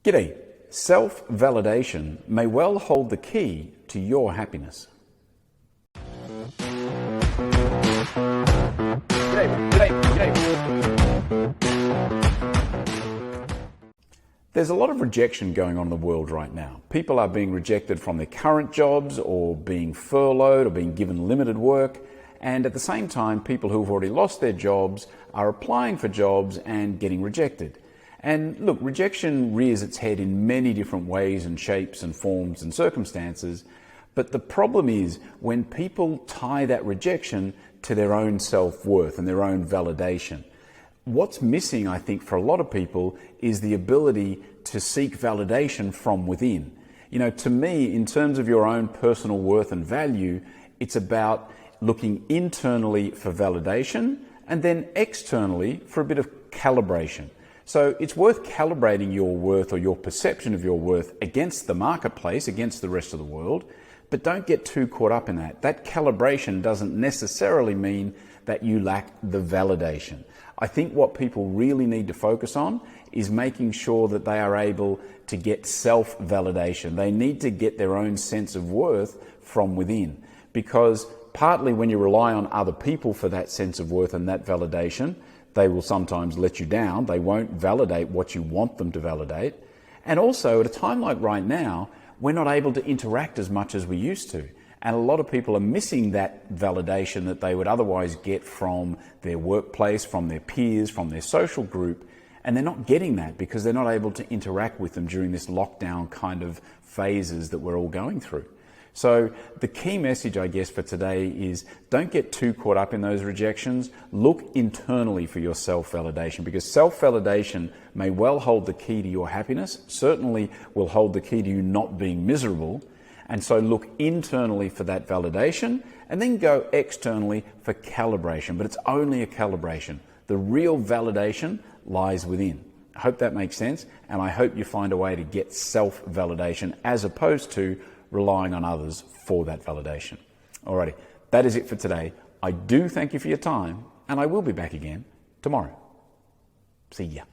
G'day. Self-validation may well hold the key to your happiness. There's a lot of rejection going on in the world right now. People are being rejected from their current jobs or being furloughed or being given limited work. And at the same time, people who've already lost their jobs are applying for jobs and getting rejected. And look, rejection rears its head in many different ways and shapes and forms and circumstances. But the problem is when people tie that rejection to their own self-worth and their own validation. What's missing, I think, for a lot of people is the ability to seek validation from within. You know, to me, in terms of your own personal worth and value, it's about looking internally for validation and then externally for a bit of calibration. So it's worth calibrating your worth or your perception of your worth against the marketplace, against the rest of the world, but don't get too caught up in that. That calibration doesn't necessarily mean that you lack the validation. I think what people really need to focus on is making sure that they are able to get self-validation. They need to get their own sense of worth from within, because partly when you rely on other people for that sense of worth and that validation, they will sometimes let you down. They won't validate what you want them to validate. And also at a time like right now, we're not able to interact as much as we used to. And a lot of people are missing that validation that they would otherwise get from their workplace, from their peers, from their social group. And they're not getting that because they're not able to interact with them during this lockdown kind of phases that we're all going through. So the key message, I guess, for today is don't get too caught up in those rejections. Look internally for your self-validation, because self-validation may well hold the key to your happiness, certainly will hold the key to you not being miserable. And so look internally for that validation and then go externally for calibration. But it's only a calibration. The real validation lies within. I hope that makes sense, and I hope you find a way to get self-validation as opposed to relying on others for that validation. Alrighty, that is it for today. I do thank you for your time, and I will be back again tomorrow. See ya.